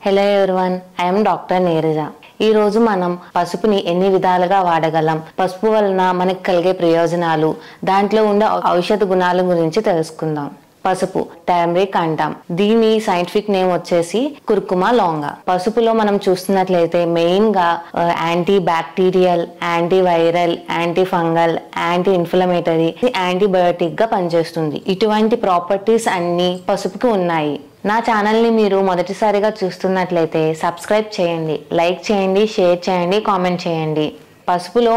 Hello everyone, I'm doctor Neeraja. ఈ రోజు మనం పసుపుని ఎన్ని విధాలుగా వాడగలం, పసుపు వలన మనకు కలిగే ప్రయోజనాలు, దాంట్లో ఉండే ఔషధ గుణాల గురించి తెలుసుకుందాం. పసుపు టర్మరిక్ అంటాం. దీని సైంటిఫిక్ నేమ్ వచ్చేసి కుర్కుమా లౌంగా. పసుపులో మనం చూస్తున్నట్లయితే మెయిన్ గా anti bacterial, anti viral, anti fungal, anti inflammatory, antibiotic గా పనిచేస్తుంది. ఇటువంటి ప్రాపర్టీస్ అన్ని పసుపుకి ఉన్నాయి. నా ఛానల్ని మీరు మొదటిసారిగా చూస్తున్నట్లయితే సబ్స్క్రైబ్ చేయండి, లైక్ చేయండి, షేర్ చేయండి, కామెంట్ చేయండి. పసుపులో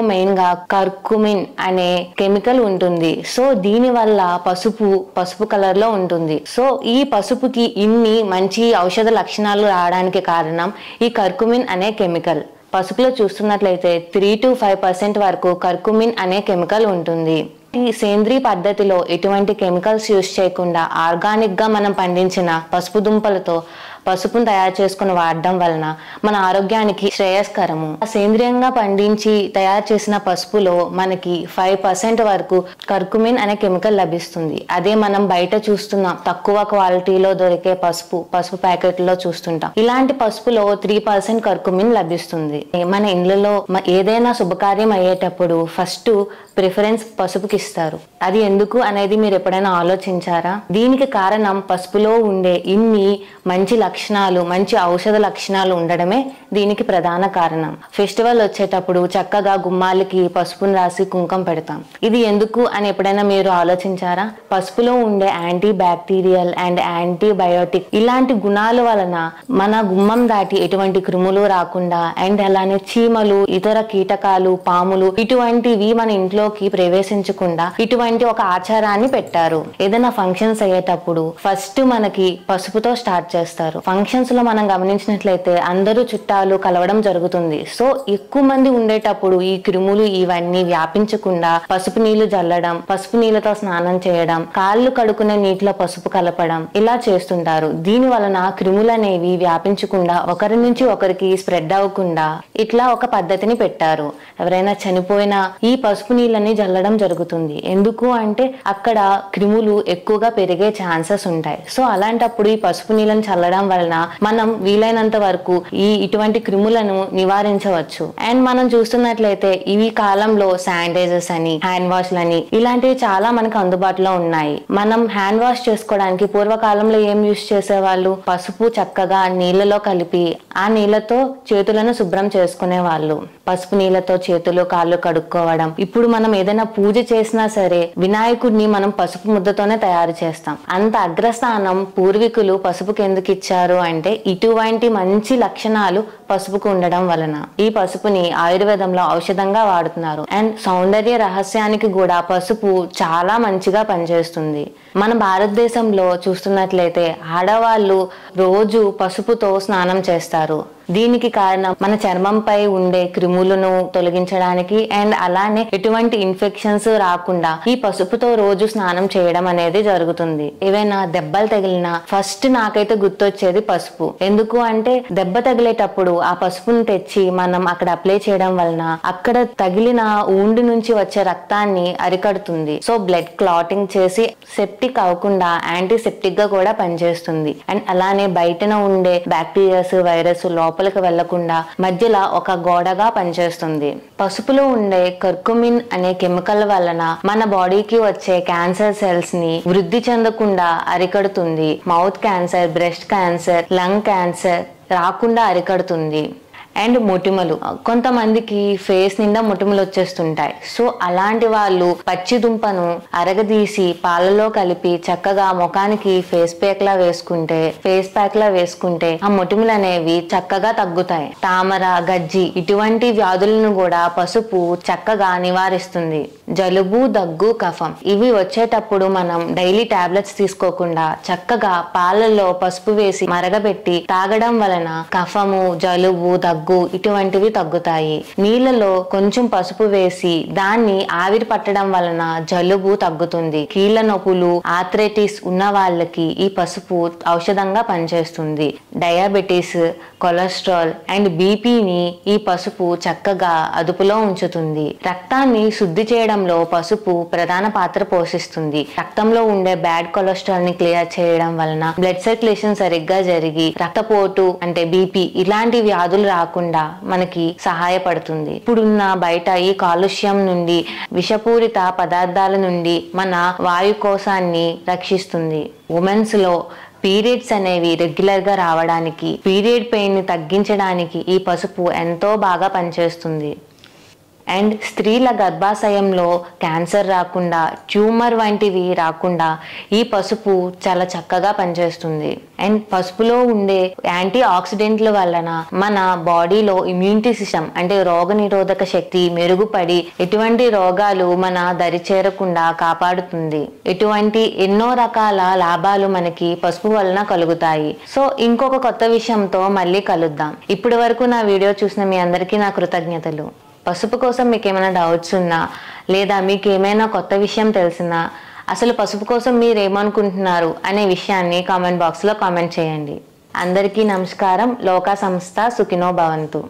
కర్కుమిన్ అనే కెమికల్ ఉంటుంది. సో దీని వల్ల పసుపు కలర్ లో ఉంటుంది. సో ఈ పసుపుకి ఇన్ని మంచి ఔషధ లక్షణాలు రావడానికి కారణం ఈ కర్కుమిన్ అనే కెమికల్. పసుపులో చూస్తున్నట్లయితే 3 to 5% వరకు కర్కుమిన్ అనే కెమికల్ ఉంటుంది. ఈ సేంద్రీయ పద్ధతిలో ఎటువంటి కెమికల్స్ యూజ్ చేయకుండా ఆర్గానిక్ గా మనం పండించిన పసుపు దుంపలతో పసుపును తయారు చేసుకుని వాడడం వలన మన ఆరోగ్యానికి శ్రేయస్కరము. సేంద్రియంగా పండించి తయారు చేసిన పసుపులో మనకి 5% వరకు కర్కుమిన్ అనే కెమికల్ లభిస్తుంది. అదే మనం బయట చూస్తున్నాం తక్కువ క్వాలిటీలో దొరికే పసుపు ప్యాకెట్లో చూస్తుంటాం. ఇలాంటి పసుపులో 3% కర్కుమిన్ లభిస్తుంది. మన ఇళ్లలో ఏదైనా శుభకార్యం అయ్యేటప్పుడు ఫస్ట్ ప్రిఫరెన్స్ పసుపుకి ఇస్తారు. అది ఎందుకు అనేది మీరు ఎప్పుడైనా ఆలోచించారా? దీనికి కారణం పసుపులో ఉండే ఇన్ని మంచి లక్షణాలు, మంచి ఔషధ లక్షణాలు ఉండడమే దీనికి ప్రధాన కారణం. ఫెస్టివల్ వచ్చేటప్పుడు చక్కగా గుమ్మాలకి పసుపును రాసి కుంకం పెడతాం. ఇది ఎందుకు అని ఎప్పుడైనా మీరు ఆలోచించారా? పసుపులో ఉండే యాంటీ బ్యాక్టీరియల్ అండ్ యాంటీబయోటిక్ ఇలాంటి గుణాల వలన మన గుమ్మం దాటి ఎటువంటి క్రిములు రాకుండా అండ్ అలానే చీమలు, ఇతర కీటకాలు, పాములు ఇటువంటివి మన ఇంట్లోకి ప్రవేశించకుండా ఇటువంటి ఒక ఆచారాన్ని పెట్టారు. ఏదైనా ఫంక్షన్స్ అయ్యేటప్పుడు ఫస్ట్ మనకి పసుపుతో స్టార్ట్ చేస్తారు. ఫంక్షన్స్ లో మనం గమనించినట్లయితే అందరూ చుట్టాలు కలవడం జరుగుతుంది. సో ఎక్కువ మంది ఉండేటప్పుడు ఈ క్రిములు ఇవన్నీ వ్యాపించకుండా పసుపు నీళ్లు జల్లడం, పసుపు నీళ్లతో స్నానం చేయడం, కాళ్ళు కడుక్కునే నీటిలో పసుపు కలపడం ఇలా చేస్తుంటారు. దీని వలన క్రిములు అనేవి వ్యాపించకుండా ఒకరి నుంచి ఒకరికి స్ప్రెడ్ అవ్వకుండా ఇట్లా ఒక పద్ధతిని పెట్టారు. ఎవరైనా చనిపోయినా ఈ పసుపు నీళ్ళని జల్లడం జరుగుతుంది. ఎందుకు అంటే అక్కడ క్రిములు ఎక్కువగా పెరిగే ఛాన్సెస్ ఉంటాయి. సో అలాంటప్పుడు ఈ పసుపు నీళ్ళని చల్లడం వలన మనం వీలైనంత వరకు ఇటువంటి క్రిములను నివారించవచ్చు. అండ్ మనం చూస్తున్నట్లయితే ఈ కాలంలో శానిటైజర్స్ అని, హ్యాండ్ వాష్ లని ఇలాంటివి చాలా మనకు అందుబాటులో ఉన్నాయి. మనం హ్యాండ్ వాష్ చేసుకోవడానికి పూర్వకాలంలో ఏం యూజ్ చేసేవాళ్ళు? పసుపు చక్కగా నీళ్ళలో కలిపి ఆ నీళ్ళతో చేతులను శుభ్రం చేసుకునే వాళ్ళు. పసుపు నీళ్ళతో చేతులు కాళ్ళు కడుక్కోవడం. ఇప్పుడు మనం ఏదైనా పూజ చేసినా సరే వినాయకుడిని మనం పసుపు ముద్దతోనే తయారు చేస్తాం. అంత అగ్రస్థానం పూర్వీకులు పసుపుకి ఎందుకు ఇచ్చారు అంటే ఇటువంటి మంచి లక్షణాలు పసుపుకు ఉండడం వలన. ఈ పసుపుని ఆయుర్వేదంలో ఔషధంగా వాడుతున్నారు. అండ్ సౌందర్య రహస్యానికి కూడా పసుపు చాలా మంచిగా పనిచేస్తుంది. మన భారతదేశంలో చూస్తున్నట్లయితే ఆడవాళ్ళు రోజు పసుపుతో స్నానం చేస్తారు. దీనికి కారణం మన చర్మంపై ఉండే క్రిములను తొలగించడానికి అండ్ అలానే ఎటువంటి ఇన్ఫెక్షన్స్ రాకుండా ఈ పసుపుతో రోజు స్నానం చేయడం అనేది జరుగుతుంది. ఏవైనా దెబ్బలు తగిలినా ఫస్ట్ నాకైతే గుర్తొచ్చేది పసుపు. ఎందుకు అంటే దెబ్బ తగిలేటప్పుడు ఆ పసుపును తెచ్చి మనం అక్కడ అప్లై చేయడం వలన అక్కడ తగిలిన ఊండి నుంచి వచ్చే రక్తాన్ని అరికడుతుంది. సో బ్లడ్ క్లాటింగ్ చేసి సెప్టిక్ అవ్వకుండా యాంటీసెప్టిక్ గా కూడా పనిచేస్తుంది. అండ్ అలానే బయటన ఉండే బ్యాక్టీరియాస్, వైరస్ లోపలికి వెళ్లకుండా మధ్యలో ఒక గోడగా పనిచేస్తుంది. పసుపులో ఉండే కర్కుమిన్ అనే కెమికల్ వలన మన బాడీకి వచ్చే క్యాన్సర్ సెల్స్ ని వృద్ధి చెందకుండా అరికడుతుంది. Mouth cancer, breast cancer, lung cancer రాకుండా అరికడుతుంది. అండ్ మొటిమలు, కొంతమందికి ఫేస్ నిండా మొటిమలు వచ్చేస్తుంటాయి. సో అలాంటి వాళ్ళు పచ్చి దుంపను అరగదీసి పాలలో కలిపి చక్కగా ముఖానికి ఫేస్ ప్యాక్ లా వేసుకుంటే ఆ మొటిమలు అనేవి చక్కగా తగ్గుతాయి. తామర, గజ్జి ఇటువంటి వ్యాధులను కూడా పసుపు చక్కగా నివారిస్తుంది. జలుబు, దగ్గు, కఫం ఇవి వచ్చేటప్పుడు మనం డైలీ టాబ్లెట్స్ తీసుకోకుండా చక్కగా పాలల్లో పసుపు వేసి మరగబెట్టి తాగడం వలన కఫము, జలుబు, దగ్గు ఇటువంటివి తగ్గుతాయి. నీళ్ళలో కొంచెం పసుపు వేసి దాన్ని ఆవిరి పట్టడం వలన జలుబు తగ్గుతుంది. కీళ్ళ నొప్పులు, ఆర్థరైటిస్ ఉన్న వాళ్ళకి ఈ పసుపు ఔషధంగా పనిచేస్తుంది. డయాబెటీస్, కొలెస్ట్రాల్ అండ్ బీపీని ఈ పసుపు చక్కగా అదుపులో ఉంచుతుంది. రక్తాన్ని శుద్ధి చేయడం చేయడంలో పసుపు ప్రధాన పాత్ర పోషిస్తుంది. రక్తంలో ఉండే బ్యాడ్ కొలెస్ట్రాల్ ని క్లియర్ చేయడం వలన బ్లడ్ సర్క్యులేషన్ సరిగ్గా జరిగి రక్తపోటు అంటే బీపీ ఇలాంటి వ్యాధులు రాకుండా మనకి సహాయపడుతుంది. ఇప్పుడున్న బయట ఈ కాలుష్యం నుండి, విషపూరిత పదార్థాల నుండి మన వాయుకోశాన్ని రక్షిస్తుంది. ఉమెన్స్ లో పీరియడ్స్ అనేవి రెగ్యులర్ గా రావడానికి, పీరియడ్ పెయిన్ ని తగ్గించడానికి ఈ పసుపు ఎంతో బాగా పనిచేస్తుంది. అండ్ స్త్రీల గర్భాశయంలో క్యాన్సర్ రాకుండా, ట్యూమర్ వంటివి రాకుండా ఈ పసుపు చాలా చక్కగా పనిచేస్తుంది. అండ్ పసుపులో ఉండే యాంటీ ఆక్సిడెంట్ల వలన మన బాడీలో ఇమ్యూనిటీ సిస్టమ్ అంటే రోగనిరోధక శక్తి మెరుగుపడి ఎటువంటి రోగాలు మన దరి చేరకుండా కాపాడుతుంది. ఇటువంటి ఎన్నో రకాల లాభాలు మనకి పసుపు వలన కలుగుతాయి. సో ఇంకొక కొత్త విషయంతో మళ్ళీ కలుద్దాం. ఇప్పటి వరకు నా వీడియో చూసిన మీ అందరికీ నా కృతజ్ఞతలు. పసుపు కోసం మీకు ఏమైనా డౌట్స్ ఉన్నా, లేదా మీకు ఏమైనా కొత్త విషయం తెలిసినా, అసలు పసుపు కోసం మీరు ఏమనుకుంటున్నారు అనే విషయాన్ని కామెంట్ బాక్స్లో కామెంట్ చేయండి. అందరికీ నమస్కారం. లోకా సంస్థ సుఖినో భవంతు.